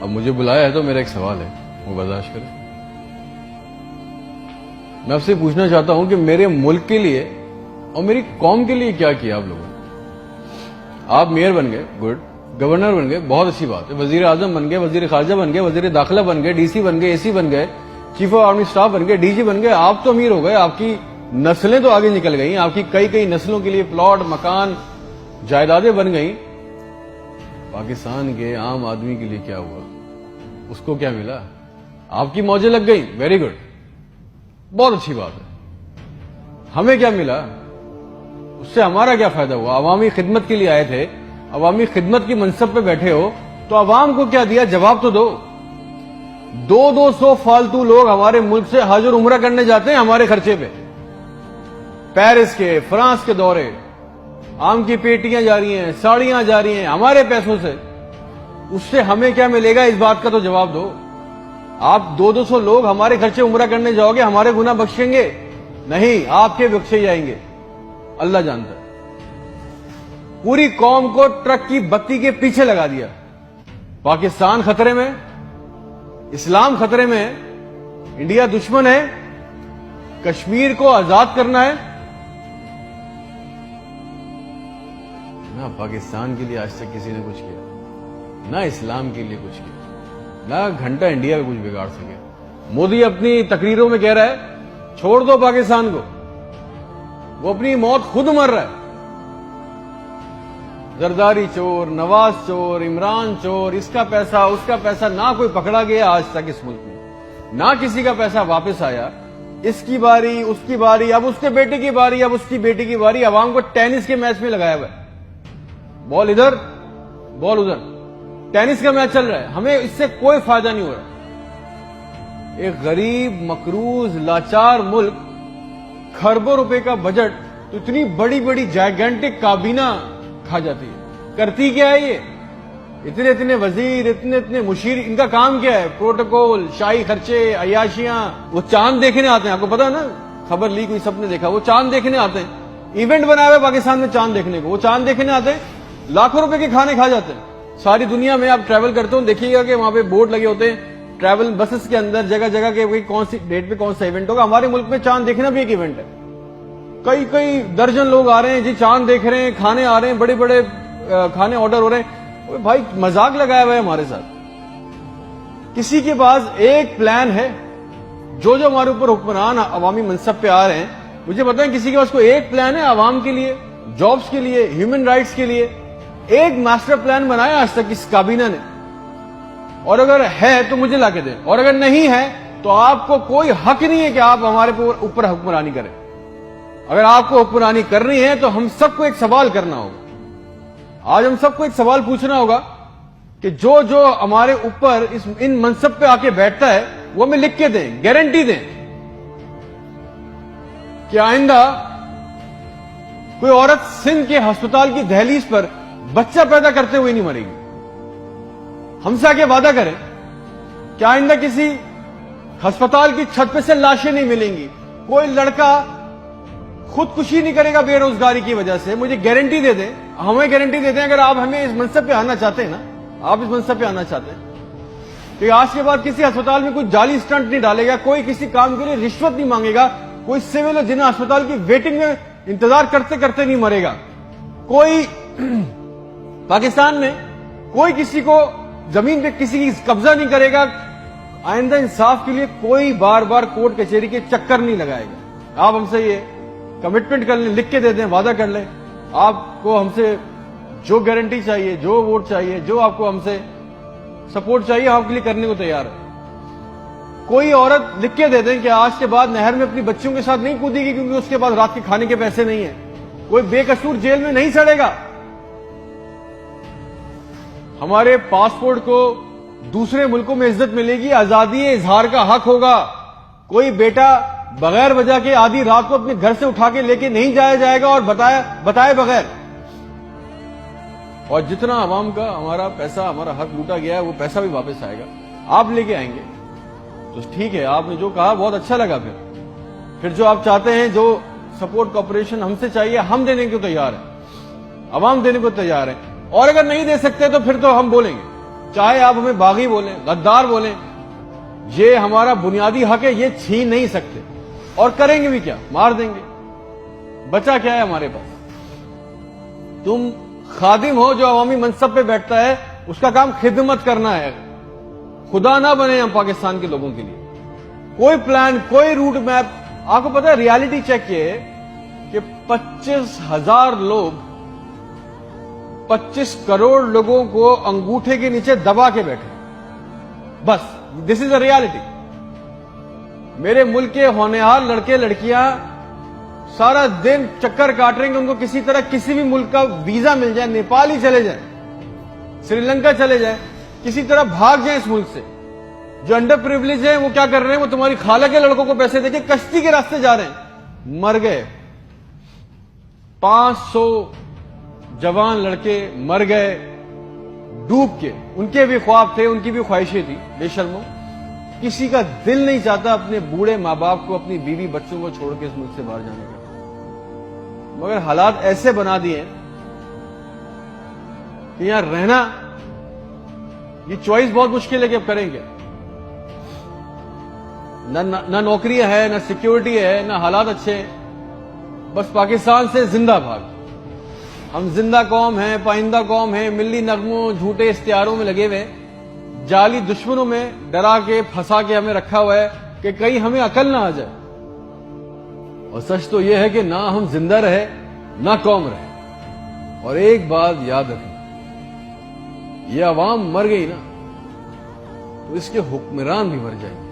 اب مجھے بلایا ہے تو میرا ایک سوال ہے، وہ برداشت کریں۔ میں آپ سے پوچھنا چاہتا ہوں کہ میرے ملک کے لیے اور میری قوم کے لیے کیا کیا آپ لوگوں نے؟ آپ میئر بن گئے، گڈ، گورنر بن گئے، بہت اچھی بات ہے، وزیر اعظم بن گئے، وزیر خارجہ بن گئے، وزیر داخلہ بن گئے، ڈی سی بن گئے، اے سی بن گئے، چیف آف آرمی اسٹاف بن گئے، ڈی جی بن گئے، آپ تو امیر ہو گئے، آپ کی نسلیں تو آگے نکل گئیں، آپ کی کئی نسلوں کے لیے پلاٹ، مکان، جائیدادیں بن گئیں۔ پاکستان کے عام آدمی کے لیے کیا ہوا؟ اس کو کیا ملا؟ آپ کی موجیں لگ گئیں، ویری گڈ، بہت اچھی بات ہے۔ ہمیں کیا ملا؟ اس سے ہمارا کیا فائدہ ہوا؟ عوامی خدمت کے لیے آئے تھے، عوامی خدمت کی منصب پہ بیٹھے ہو تو عوام کو کیا دیا؟ جواب تو دو۔ 200 فالتو لوگ ہمارے ملک سے حج اور عمرہ کرنے جاتے ہیں ہمارے خرچے پہ، پیرس کے، فرانس کے دورے، آم کی پیٹیاں جا رہی ہیں، ساڑیاں جا رہی ہیں ہمارے پیسوں سے۔ اس سے ہمیں کیا ملے گا؟ اس بات کا تو جواب دو۔ آپ 200 لوگ ہمارے خرچے عمرہ کرنے جاؤ گے، ہمارے گناہ بخشیں گے؟ نہیں، آپ کے بخشے جائیں گے، اللہ جانتا ہے۔ پوری قوم کو ٹرک کی بتی کے پیچھے لگا دیا۔ پاکستان خطرے میں، اسلام خطرے میں ہے، انڈیا دشمن ہے، کشمیر کو آزاد کرنا ہے۔ نہ پاکستان کے لیے آج تک کسی نے کچھ کیا، نہ اسلام کے لیے کچھ کیا، نہ گھنٹہ انڈیا کا کچھ بگاڑ سکے۔ مودی اپنی تقریروں میں کہہ رہا ہے چھوڑ دو پاکستان کو، وہ اپنی موت خود مر رہا ہے۔ زرداری چور، نواز چور، عمران چور، اس کا پیسہ نہ کوئی پکڑا گیا آج تک اس ملک میں، نہ کسی کا پیسہ واپس آیا۔ اس کی باری، اس کی باری، اب اس کے بیٹے کی باری، اب اس کی بیٹی کی باری۔ عوام کو ٹینس کے میچ میں لگایا ہوا ہے، بال ادھر بال ادھر، ٹینس کا میچ چل رہا ہے، ہمیں اس سے کوئی فائدہ نہیں ہو رہا۔ ایک غریب، مقروض، لاچار ملک، کھربوں روپے کا بجٹ تو اتنی بڑی بڑی جائگنٹک کابینہ کھا جاتی ہے۔ کرتی کیا ہے یہ؟ اتنے وزیر، اتنے مشیر، ان کا کام کیا ہے؟ پروٹوکول، شاہی خرچے، عیاشیاں۔ وہ چاند دیکھنے آتے ہیں، آپ کو پتا ہے نا، خبر لیک ہوئی، سب نے دیکھا، وہ چاند دیکھنے آتے ہیں، ایونٹ بنایا ہوا پاکستان میں چاند دیکھنے کو، وہ چاند دیکھنے آتے ہیں، لاکھوں روپے کے کھانے کھا جاتے ہیں۔ ساری دنیا میں آپ ٹریول کرتے ہو، دیکھیے گا کہ وہاں پہ بورڈ لگے ہوتے ہیں ٹریول بسز کے اندر، جگہ جگہ کے کون سی ڈیٹ پہ کون سا ایونٹ ہوگا۔ ہمارے ملک میں چاند دیکھنا بھی ایک ایونٹ ہے، کئی درجن لوگ آ رہے ہیں جی، چاند دیکھ رہے ہیں، کھانے آ رہے ہیں، بڑے بڑے کھانے آرڈر ہو رہے ہیں۔ بھائی مذاق لگایا ہوا ہے ہمارے ساتھ۔ کسی کے پاس ایک پلان ہے؟ جو ہمارے اوپر حکمران عوامی منصب پہ آ رہے ہیں، مجھے بتائیں کسی کے پاس کوئی ایک پلان ہے عوام کے لیے، جابز کے لیے، ہیومن رائٹس کے لیے؟ ایک ماسٹر پلان بنایا آج تک اس کابینہ نے؟ اور اگر ہے تو مجھے لا کے دیں، اور اگر نہیں ہے تو آپ کو کوئی حق نہیں ہے کہ آپ ہمارے اوپر حکمرانی کریں۔ اگر آپ کو حکمرانی کرنی ہے تو ہم سب کو ایک سوال کرنا ہوگا۔ آج ہم سب کو ایک سوال پوچھنا ہوگا کہ جو ہمارے اوپر ان منصب پہ آ کے بیٹھتا ہے وہ ہمیں لکھ کے دیں، گارنٹی دیں کہ آئندہ کوئی عورت سندھ کے ہسپتال کی دہلیز پر بچہ پیدا کرتے ہوئے نہیں مرے گی۔ ہم سے آگے وعدہ کریں کہ آئندہ کسی ہسپتال کی چھت پہ سے لاشیں نہیں ملیں گی، کوئی لڑکا خودکشی نہیں کرے گا بے روزگاری کی وجہ سے۔ مجھے گارنٹی دے دیں، ہمیں گارنٹی دے دیں، اگر آپ ہمیں اس منصب پہ آنا چاہتے ہیں نا، آپ اس منصب پہ آنا چاہتے ہیں کہ آج کے بعد کسی ہسپتال میں کوئی جعلی سٹنٹ نہیں ڈالے گا، کوئی کسی کام کے لیے رشوت نہیں مانگے گا، کوئی سول اور جنرل ہسپتال کی ویٹنگ میں انتظار کرتے کرتے نہیں مرے گا، کوئی پاکستان میں کوئی کسی کو زمین پہ کسی کی قبضہ نہیں کرے گا، آئندہ انصاف کے لیے کوئی بار بار کورٹ کچہری کے چکر نہیں لگائے گا۔ آپ ہم سے یہ کمٹمنٹ کر لیں، لکھ کے دے دیں، وعدہ کر لیں، آپ کو ہم سے جو گارنٹی چاہیے، جو ووٹ چاہیے، جو آپ کو ہم سے سپورٹ چاہیے، آپ کے لیے کرنے کو تیار ہے۔ کوئی عورت لکھ کے دے دیں کہ آج کے بعد نہر میں اپنی بچیوں کے ساتھ نہیں کودے گی کیونکہ اس کے بعد رات کے کھانے کے پیسے نہیں ہیں، کوئی بے قصور جیل میں نہیں سڑے گا۔ ہمارے پاسپورٹ کو دوسرے ملکوں میں عزت ملے گی، آزادی اظہار کا حق ہوگا، کوئی بیٹا بغیر وجہ کے آدھی رات کو اپنے گھر سے اٹھا کے لے کے نہیں جایا جائے گا اور بتائے بغیر۔ اور جتنا عوام کا ہمارا پیسہ، ہمارا حق لوٹا گیا ہے، وہ پیسہ بھی واپس آئے گا، آپ لے کے آئیں گے تو ٹھیک ہے۔ آپ نے جو کہا بہت اچھا لگا، پھر جو آپ چاہتے ہیں، جو سپورٹ کوآپریشن ہم سے چاہیے، ہم دینے کو تیار ہیں، عوام دینے کو تیار ہے، اور اگر نہیں دے سکتے تو پھر تو ہم بولیں گے چاہے آپ ہمیں باغی بولیں، غدار بولیں، یہ ہمارا بنیادی حق ہے، یہ چھین نہیں سکتے، اور کریں گے بھی کیا؟ مار دیں گے۔ بچا کیا ہے ہمارے پاس؟ تم خادم ہو جو عوامی منصب پہ بیٹھتا ہے، اس کا کام خدمت کرنا ہے، خدا نہ بنے ہم پاکستان کے لوگوں کے لیے۔ کوئی پلان، کوئی روٹ میپ، آپ کو پتا ہے ریالٹی چیک یہ ہے کہ 25,000 لوگ 25 کروڑ لوگوں کو انگوٹھے کے نیچے دبا کے بیٹھے، بس دس از اے ریالٹی۔ میرے ملک کے ہونہار لڑکے لڑکیاں سارا دن چکر کاٹ رہے ہیں کہ ان کو کسی طرح کسی بھی ملک کا ویزا مل جائے، نیپال ہی چلے جائیں، سری لنکا چلے جائیں، کسی طرح بھاگ جائیں اس ملک سے۔ جو انڈر پریویلیج ہیں وہ کیا کر رہے ہیں؟ وہ تمہاری خالہ کے لڑکوں کو پیسے دے کے کشتی کے راستے جا رہے ہیں، مر گئے۔ 500 جوان لڑکے مر گئے ڈوب کے، ان کے بھی خواب تھے، ان کی بھی خواہشیں تھی، بے شرمو۔ کسی کا دل نہیں چاہتا اپنے بوڑھے ماں باپ کو، اپنی بیوی بچوں کو چھوڑ کے اس ملک سے باہر جانے کا، مگر حالات ایسے بنا دیے کہ یہاں رہنا، یہ چوائس بہت مشکل ہے کہ اب کریں گے۔ نہ نوکریاں ہے، نہ سیکیورٹی ہے، نہ حالات اچھے ہیں، بس پاکستان سے زندہ بھاگ۔ ہم زندہ قوم ہیں، پائندہ قوم ہیں، ملی نغموں، جھوٹے اشتہاروں میں لگے ہوئے، جعلی دشمنوں میں ڈرا کے پھنسا کے ہمیں رکھا ہوا ہے کہ کہیں ہمیں عقل نہ آ جائے۔ اور سچ تو یہ ہے کہ نہ ہم زندہ رہے نہ قوم رہے۔ اور ایک بات یاد رکھنا، یہ عوام مر گئی نا تو اس کے حکمران بھی مر جائیں گے۔